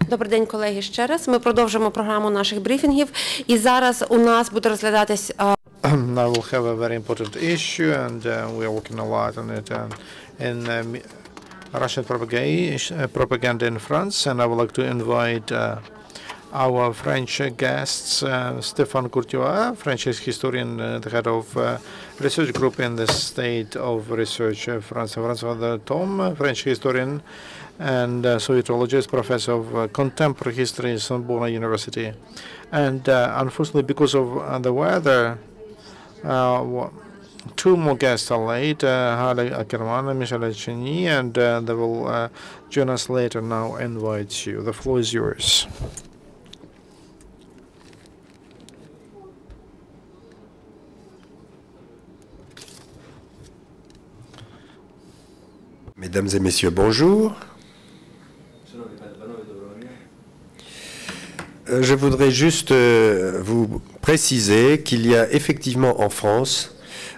Добрий день, колеги, ще раз. Ми продовжимо програму наших брифінгів. І зараз у нас буде розглядатись... Now we'll have a very important issue, and we are working a lot on it in Russian propaganda in France. And I would like to invite our French guests, Stéphane Courtois, French historian, the head of research group in the State of Research, Françoise Thom, French historian and sovietologist, professor of contemporary history at Sorbonne University. And unfortunately, because of the weather, two more guests are late, Galia Ackerman and Michel Eltchaninoff, and they will join us later. Now I invite you. The floor is yours. Mesdames et messieurs, bonjour. Je voudrais juste vous préciser qu'il y a effectivement en France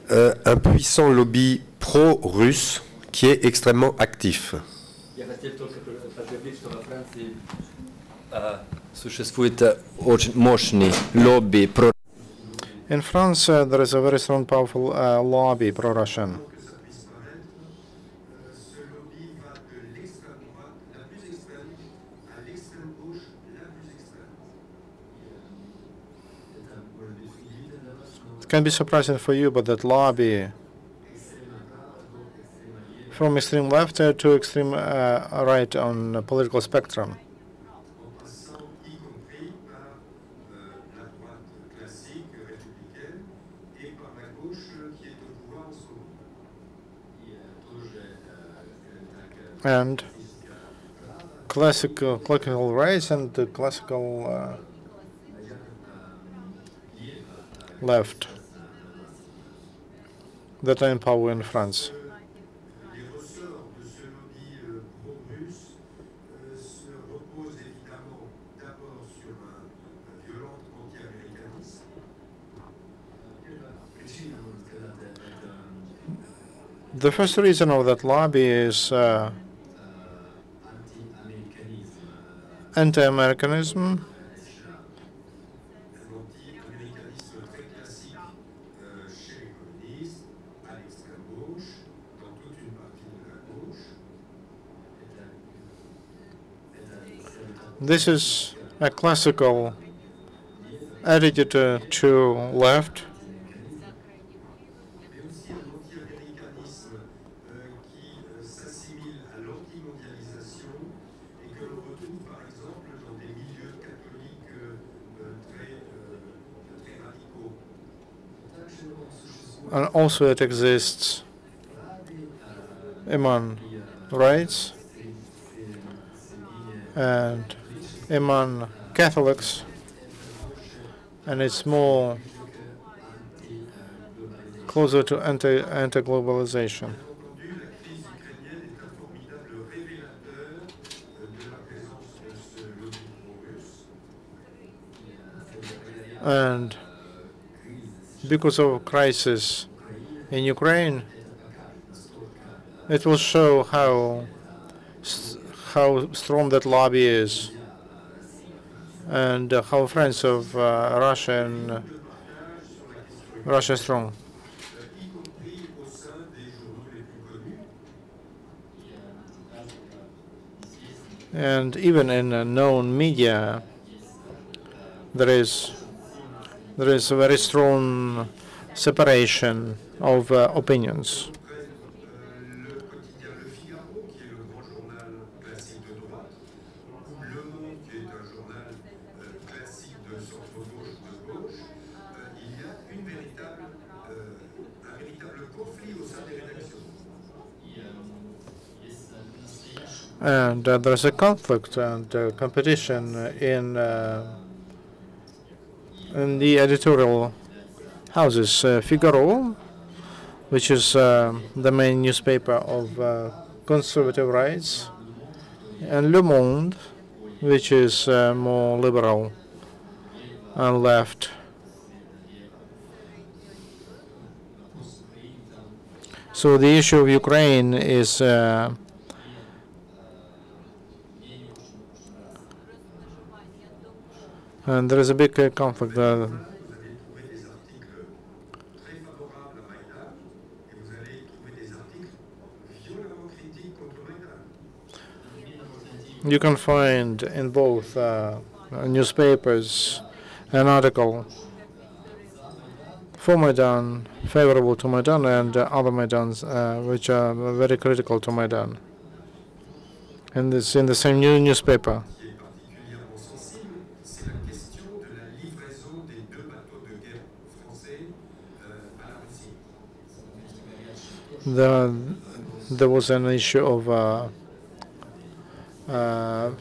un puissant lobby pro-russe qui est extrêmement actif. In France, there is a very strong, powerful lobby pro-Russian. It can be surprising for you, but that lobby from extreme left to extreme right on the political spectrum. And classical rights and the classical left that are in power in France. The first reason of that lobby is anti-Americanism, this is a classical attitude to left. And also it exists among rights and among Catholics, and it's more closer to anti-globalization. And because of crisis in Ukraine, it will show how strong that lobby is, and how friends of Russia and Russia is strong. And even in known media, there is a very strong separation of opinions. And there's a conflict and competition in the editorial houses. Figaro, which is the main newspaper of conservative rights, and Le Monde, which is more liberal and left. So the issue of Ukraine is And there is a big conflict. You can find in both newspapers an article for Maidan, favorable to Maidan, and other Maidans which are very critical to Maidan. And it's in the same newspaper. There was an issue of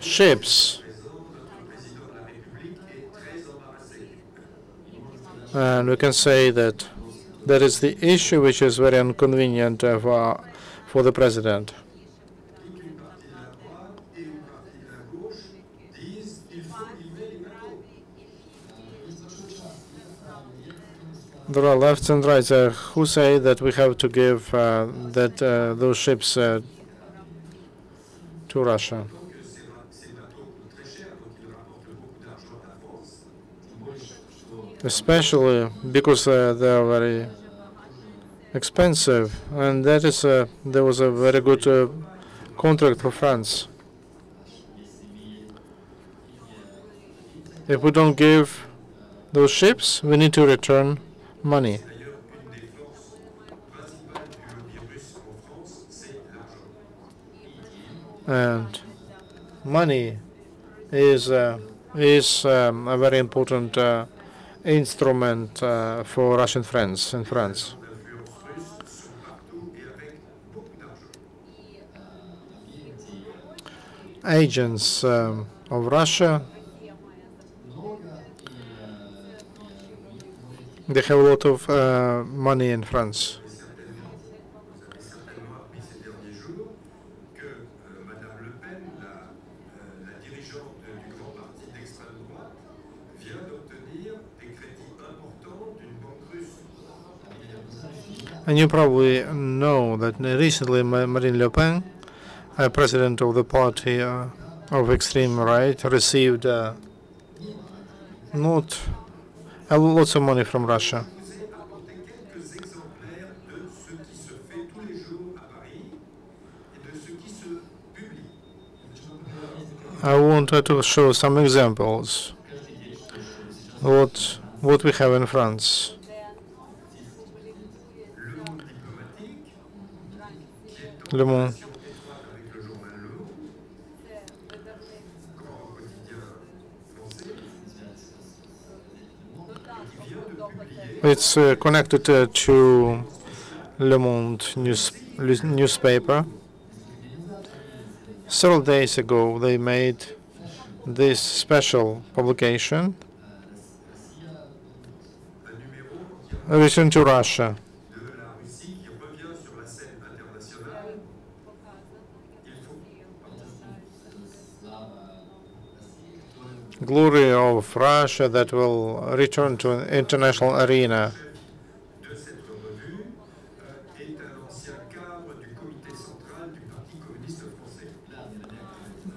ships, and we can say that that is the issue which is very inconvenient for the president. There are lefts and rights who say that we have to give those ships to Russia. Especially because they are very expensive, and that is there was a very good contract for France. If we don't give those ships, we need to return money. And money is a very important instrument for Russian friends in France. Agents of Russia, they have a lot of money in France. And you probably know that recently Marine Le Pen, president of the party of extreme right, received lots of money from Russia. I wanted to show some examples what we have in France. Le Monde. It's connected to Le Monde newspaper. Several days ago, they made this special publication, Return to Russia. Glory of Russia that will return to an international arena.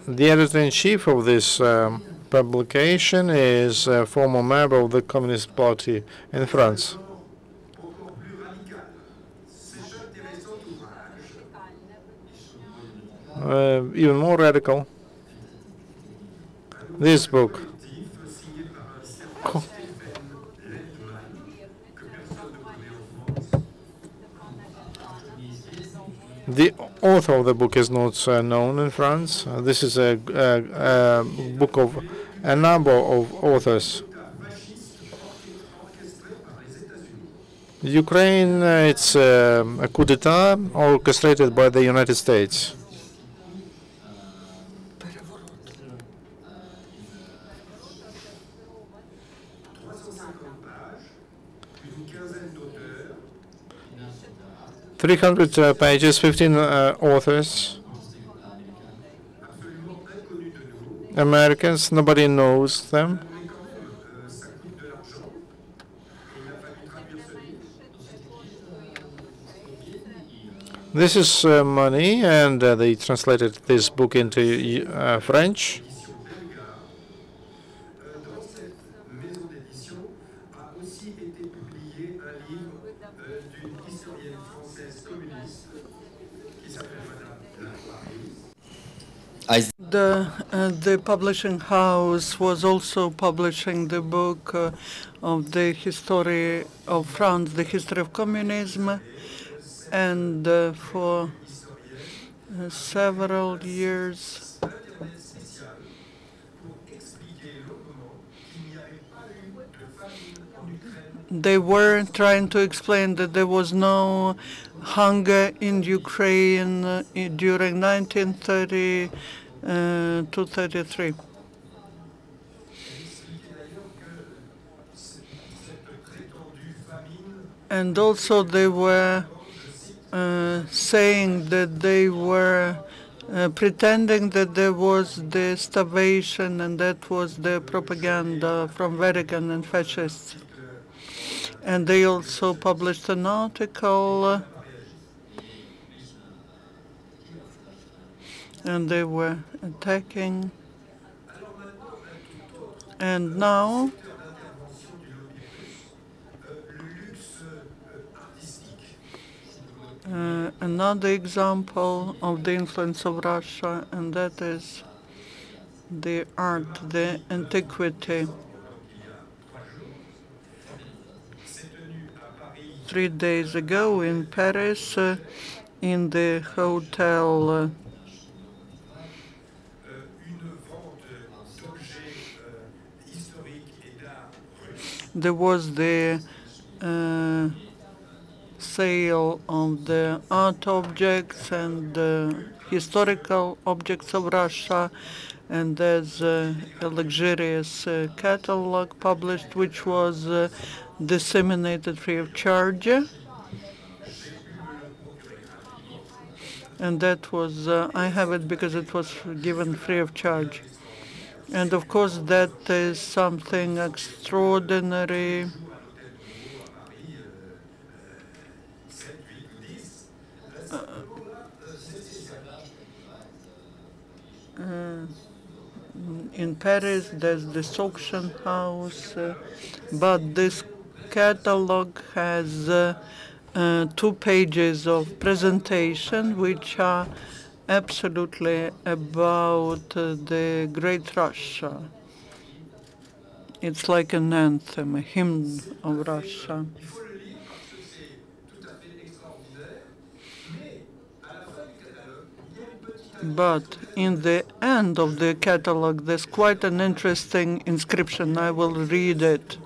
The editor-in-chief of this publication is a former member of the Communist Party in France. Even more radical. This book. The author of the book is not known in France. This is a book of a number of authors. Ukraine, it's a coup d'etat orchestrated by the United States. $300 pages, 15 authors, Americans, nobody knows them. This is money, and they translated this book into French. The publishing house was also publishing the book of the history of France, the history of communism, and for several years they were trying to explain that there was no hunger in Ukraine during 1930 to 33. And also they were saying that they were pretending that there was the starvation, and that was the propaganda from Vatican and fascists. And they also published an article, and they were attacking. And now another example of the influence of Russia, and that is the art, the antiquity. 3 days ago in Paris, in the hotel, there was the sale of the art objects and historical objects of Russia, and there's a luxurious catalog published, which was disseminated free of charge. And that was, I have it because it was given free of charge. And of course, that is something extraordinary. In Paris, there's this auction house, but this catalog has 2 pages of presentation, which are absolutely about the Great Russia. It's like an anthem, a hymn of Russia. But in the end of the catalog, there's quite an interesting inscription. I will read it.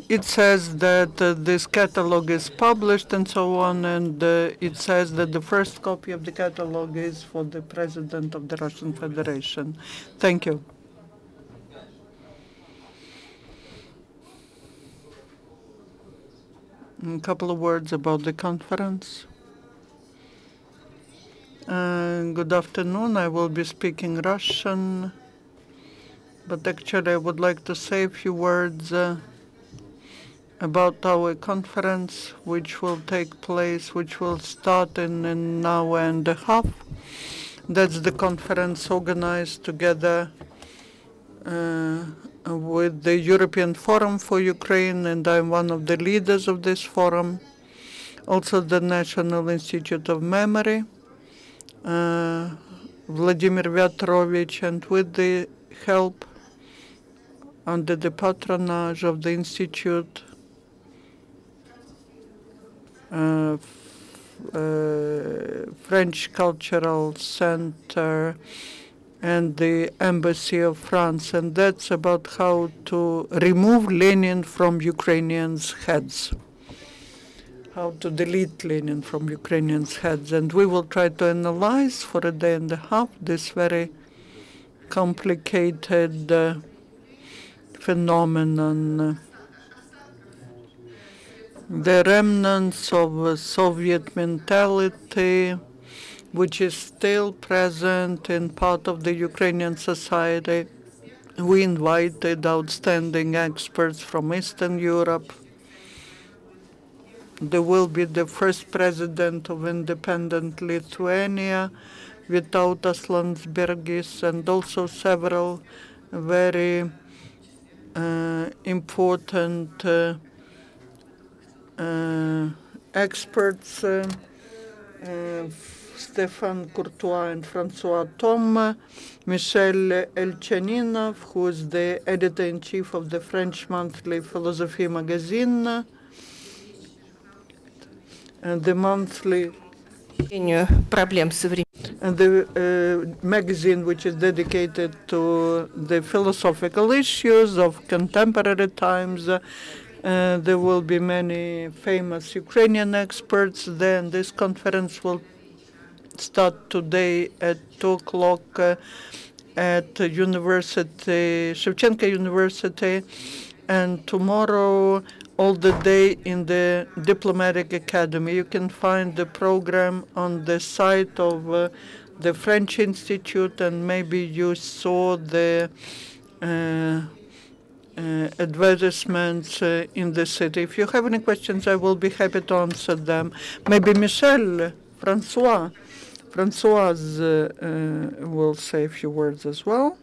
It says that this catalog is published and so on, and it says that the first copy of the catalog is for the President of the Russian Federation. Thank you. A couple of words about the conference. Good afternoon. I will be speaking Russian, but actually I would like to say a few words about our conference, which will take place, which will start in an hour and a half. That's the conference organized together with the European Forum for Ukraine, and I'm one of the leaders of this forum. Also the National Institute of Memory, Vladimir Vyatrovich, and with the help under the patronage of the Institute, French Cultural Center, and the Embassy of France. And that's about how to remove Lenin from Ukrainians' heads, how to delete Lenin from Ukrainians' heads. And we will try to analyze for a day and a half this very complicated phenomenon. The remnants of Soviet mentality, which is still present in part of the Ukrainian society. We invited outstanding experts from Eastern Europe there will be the first president of independent Lithuania without Landsbergis, and also several very important experts, Stéphane, Courtois, and Françoise Thom, Michel Eltchaninoff, who is the editor-in-chief of the French monthly Philosophie Magazine, and the monthly and the magazine which is dedicated to the philosophical issues of contemporary times. There will be many famous Ukrainian experts. Then this conference will start today at 2 o'clock at Shevchenko University, and tomorrow all the day in the Diplomatic Academy. You can find the program on the site of the French Institute, and maybe you saw the advertisements in the city. If you have any questions, I will be happy to answer them. Maybe Michel, Françoise will say a few words as well.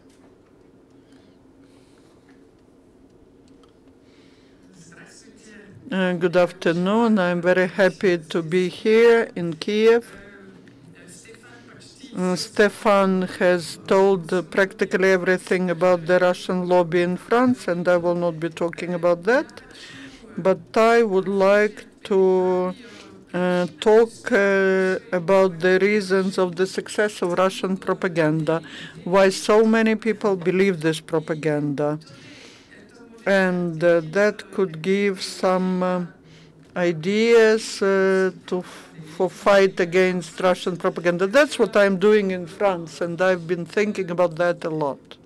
Good afternoon. I'm very happy to be here in Kiev. Stéphane has told practically everything about the Russian lobby in France, and I will not be talking about that. But I would like to talk about the reasons of the success of Russian propaganda, why so many people believe this propaganda. And that could give some ideas for fight against Russian propaganda. That's what I'm doing in France, and I've been thinking about that a lot.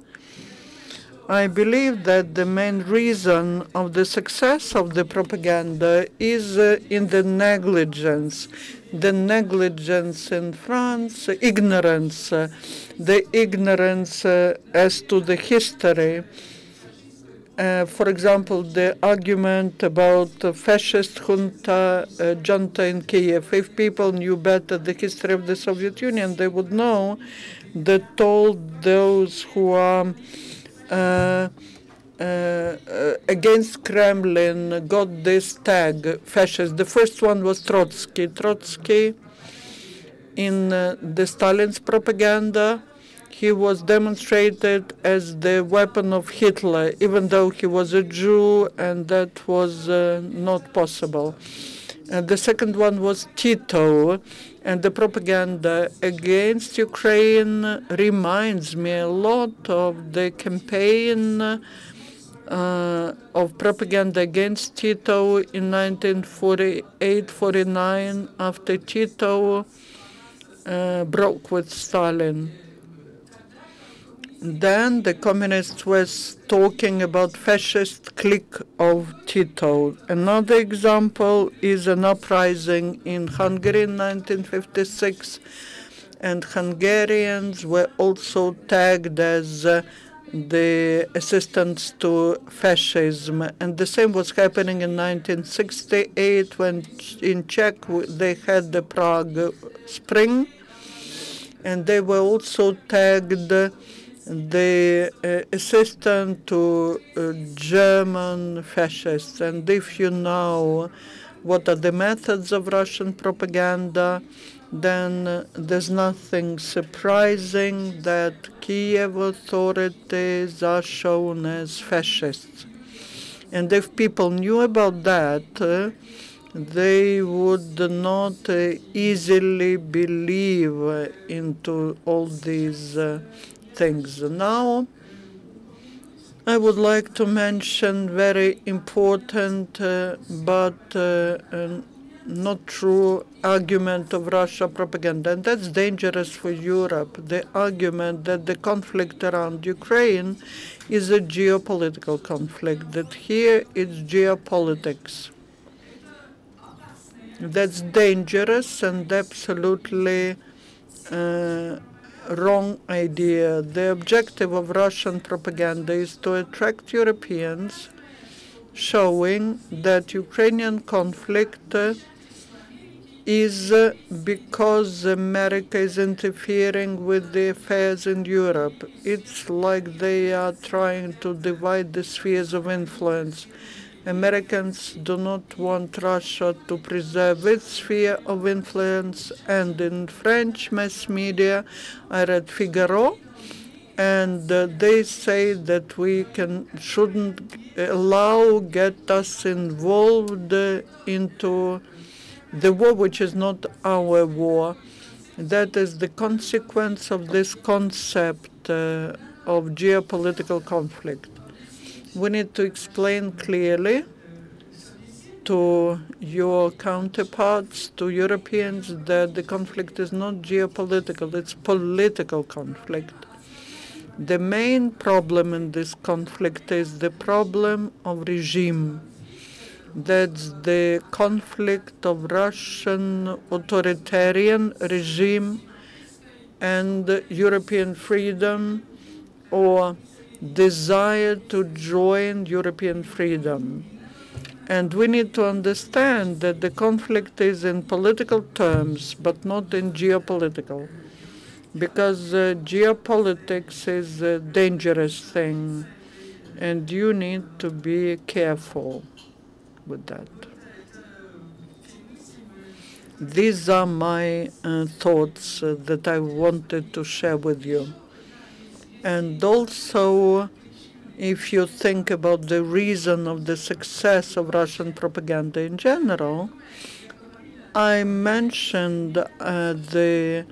I believe that the main reason of the success of the propaganda is in the negligence. The negligence in France, ignorance, the ignorance as to the history. For example, the argument about the fascist junta in Kiev. If people knew better the history of the Soviet Union, they would know that all those who are against Kremlin got this tag, fascist. The first one was Trotsky. Trotsky, in the Stalin's propaganda, he was demonstrated as the weapon of Hitler, even though he was a Jew, and that was not possible. The second one was Tito, and the propaganda against Ukraine reminds me a lot of the campaign of propaganda against Tito in 1948-49, after Tito broke with Stalin. Then the communists were talking about fascist clique of Tito. Another example is an uprising in Hungary in 1956, and Hungarians were also tagged as the assistants to fascism. And the same was happening in 1968 when in Czech they had the Prague Spring, and they were also tagged the assistant to German fascists. And if you know what are the methods of Russian propaganda, then there's nothing surprising that Kiev authorities are shown as fascists. And if people knew about that, they would not easily believe into all these things. Now, I would like to mention very important but not true argument of Russia propaganda, and that's dangerous for Europe. The argument that the conflict around Ukraine is a geopolitical conflict, that here it's geopolitics. That's dangerous and absolutely wrong idea. The objective of Russian propaganda is to attract Europeans, showing that Ukrainian conflict is because America is interfering with the affairs in Europe. It's like they are trying to divide the spheres of influence. Americans do not want Russia to preserve its sphere of influence, and in French mass media, I read Figaro, and they say that we shouldn't get us involved into the war, which is not our war. That is the consequence of this concept of geopolitical conflict. We need to explain clearly to your counterparts, to Europeans, that the conflict is not geopolitical, it's political conflict. The main problem in this conflict is the problem of regime. That's the conflict of Russian authoritarian regime and European freedom, or desire to join European freedom. And we need to understand that the conflict is in political terms, but not in geopolitical, because geopolitics is a dangerous thing, and you need to be careful with that. These are my thoughts that I wanted to share with you. And also, if you think about the reason of the success of Russian propaganda in general, I mentioned the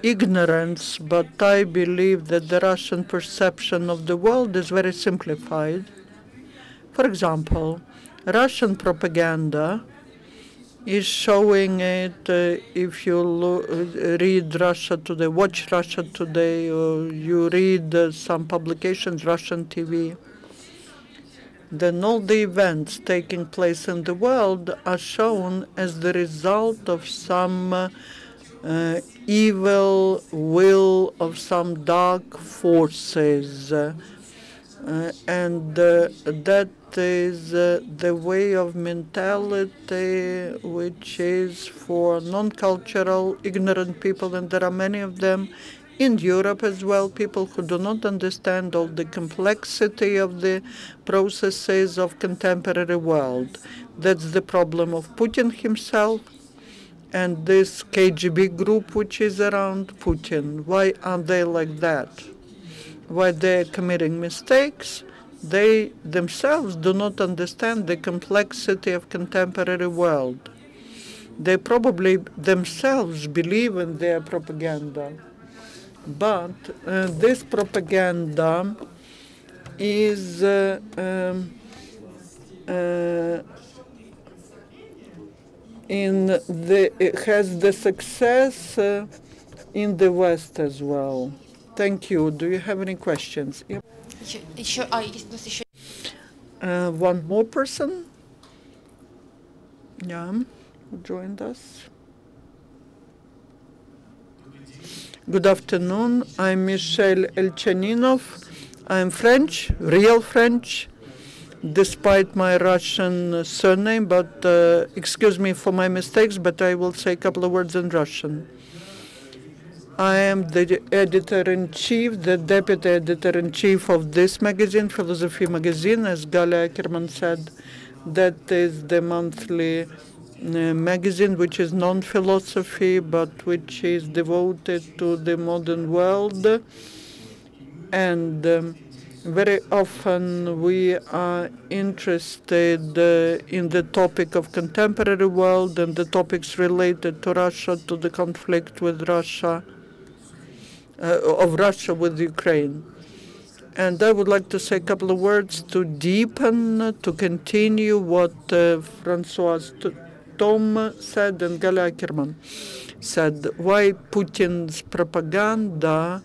ignorance, but I believe that the Russian perception of the world is very simplified. For example, Russian propaganda is showing it if you read Russia Today, watch Russia Today, or you read some publications, Russian TV, then all the events taking place in the world are shown as the result of some evil will of some dark forces. And that is the way of mentality which is for non-cultural, ignorant people, and there are many of them in Europe as well, people who do not understand all the complexity of the processes of contemporary world. That's the problem of Putin himself and this KGB group which is around Putin. Why are they like that? Why they're committing mistakes? They themselves do not understand the complexity of contemporary world. They probably themselves believe in their propaganda. But this propaganda is it has the success in the West as well. Thank you. Do you have any questions? Yep. One more person? Yeah, who joined us. Good afternoon. I'm Michel Eltchaninoff. I'm French, real French, despite my Russian surname, but excuse me for my mistakes, but I will say a couple of words in Russian. I am the editor-in-chief, the deputy editor-in-chief of this magazine, Philosophie Magazine, as Galia Ackerman said. That is the monthly magazine which is non-philosophy, but which is devoted to the modern world. And very often we are interested in the topic of contemporary world and the topics related to Russia, to the conflict with Russia, of Russia with Ukraine. And I would like to say a couple of words to deepen, to continue what Françoise Thom said and Galia Ackerman said, why Putin's propaganda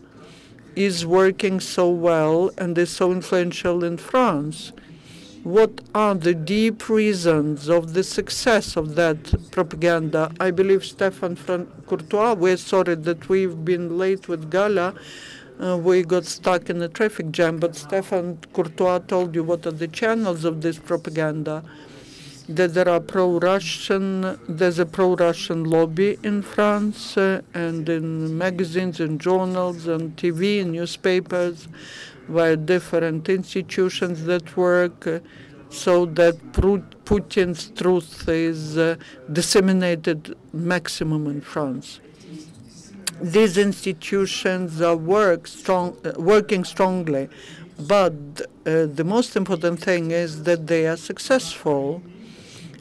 is working so well and is so influential in France. What are the deep reasons of the success of that propaganda? I believe Stéphane Courtois, we're sorry that we've been late with Galia, we got stuck in a traffic jam. But Stéphane Courtois told you what are the channels of this propaganda. That there are there's a pro-Russian lobby in France and in magazines and journals and TV and newspapers, where different institutions that work so that Putin's truth is disseminated maximum in France. These institutions are working strongly, but the most important thing is that they are successful.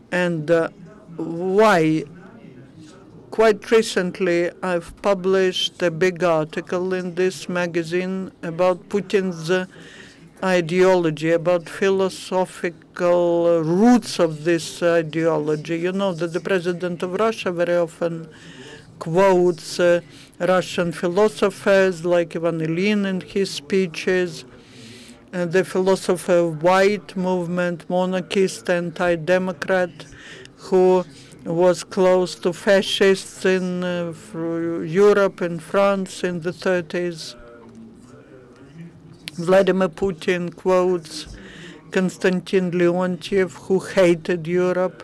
And why? Quite recently, I've published a big article in this magazine about Putin's ideology, about philosophical roots of this ideology. You know that the president of Russia very often quotes Russian philosophers like Ivan Ilyin in his speeches, the philosopher of white movement, monarchist, anti-democrat, who was close to fascists in Europe and France in the 30s. Vladimir Putin quotes Konstantin Leontiev, who hated Europe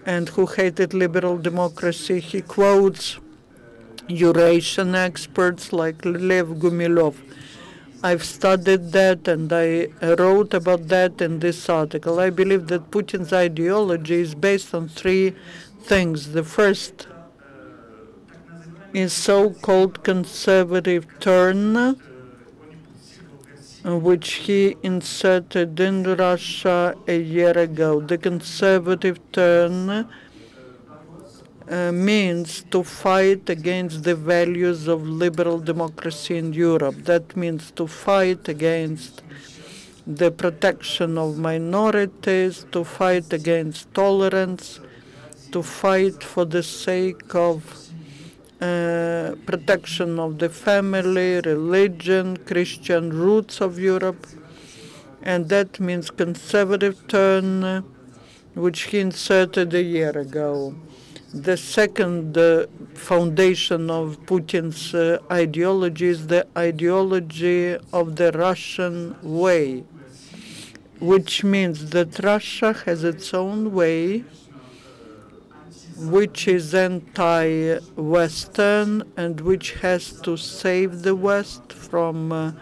and who hated liberal democracy. He quotes Eurasian experts like Lev Gumilov. I've studied that and I wrote about that in this article. I believe that Putin's ideology is based on three things. The first is so-called conservative turn, which he inserted in Russia a year ago. The conservative turn means to fight against the values of liberal democracy in Europe. That means to fight against the protection of minorities, to fight against tolerance, to fight for the sake of protection of the family, religion, Christian roots of Europe. And that means conservative turn, which he inserted a year ago. The second foundation of Putin's ideology is the ideology of the Russian way, which means that Russia has its own way, which is anti-Western and which has to save the West from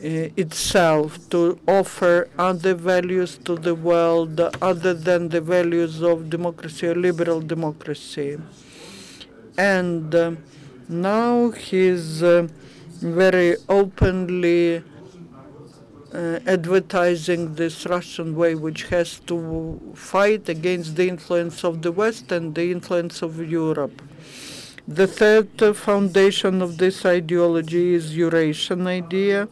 itself, to offer other values to the world other than the values of democracy or liberal democracy. And now he's very openly advertising this Russian way, which has to fight against the influence of the West and the influence of Europe. The third foundation of this ideology is Eurasian idea,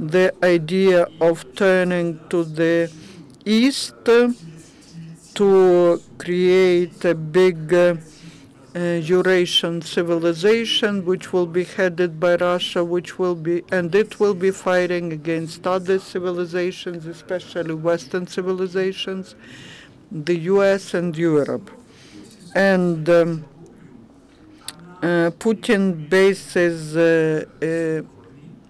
the idea of turning to the East to create a big Eurasian civilization, which will be headed by Russia, and it will be fighting against other civilizations, especially Western civilizations, the US and Europe. And Putin bases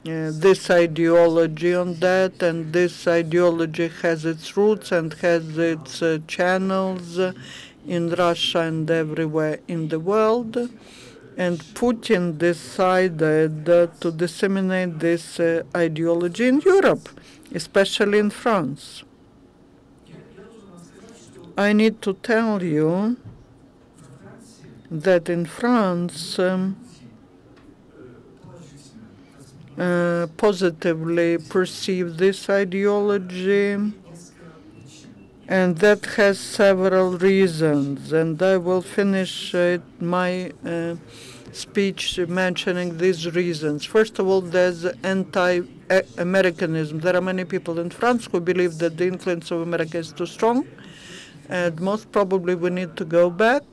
this ideology on that, and this ideology has its roots and has its channels in Russia and everywhere in the world. And Putin decided to disseminate this ideology in Europe, especially in France. I need to tell you that in France, positively perceive this ideology, and that has several reasons. And I will finish my speech mentioning these reasons. First of all, there's anti-Americanism. There are many people in France who believe that the influence of America is too strong, and most probably we need to go back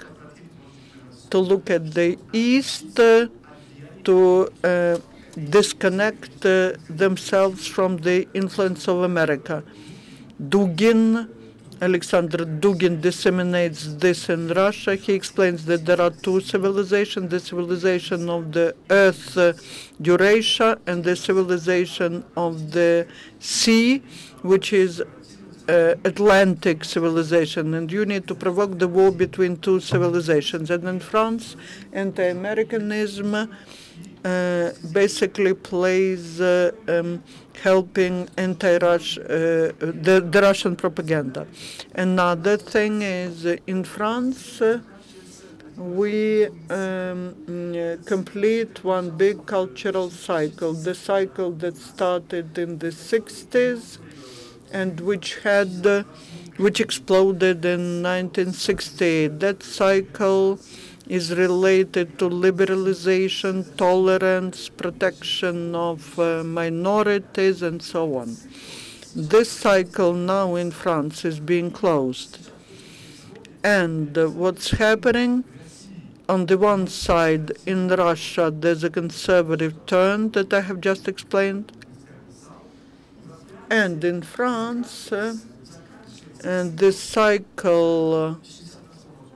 to look at the East, to disconnect themselves from the influence of America. Dugin Alexander Dugin disseminates this in Russia. He explains that there are two civilizations, the civilization of the earth, Eurasia, and the civilization of the sea, which is Atlantic civilization, and you need to provoke the war between two civilizations. And in France, anti-Americanism basically plays helping the Russian propaganda. Another thing is in France, we complete one big cultural cycle, the cycle that started in the 60s and which exploded in 1968. That cycle is related to liberalization, tolerance, protection of minorities, and so on. This cycle now in France is being closed. And what's happening? On the one side, in Russia, there's a conservative turn that I have just explained. And in France, and this cycle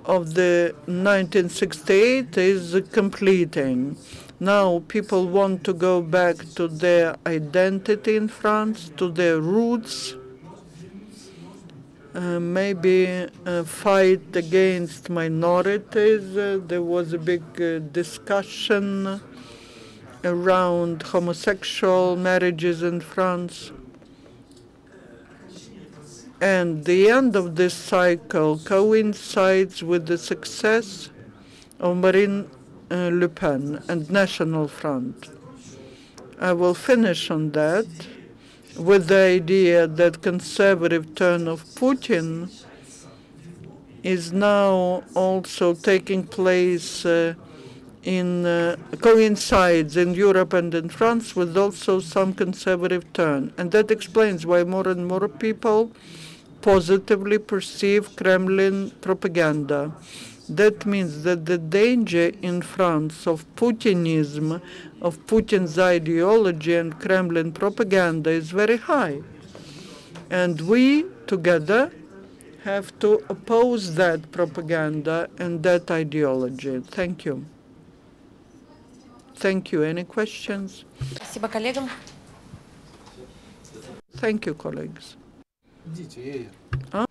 of the 1968 is completing. Now people want to go back to their identity in France, to their roots, maybe fight against minorities. There was a big discussion around homosexual marriages in France. And the end of this cycle coincides with the success of Marine Le Pen and National Front. I will finish on that with the idea that conservative turn of Putin is now also taking place coincides in Europe and in France with also some conservative turn. And that explains why more and more people positively perceive Kremlin propaganda. That means that the danger in France of Putinism, of Putin's ideology and Kremlin propaganda is very high. And we, together, have to oppose that propaganda and that ideology. Thank you. Thank you. Any questions? Спасибо коллегам. Thank you, colleagues. А?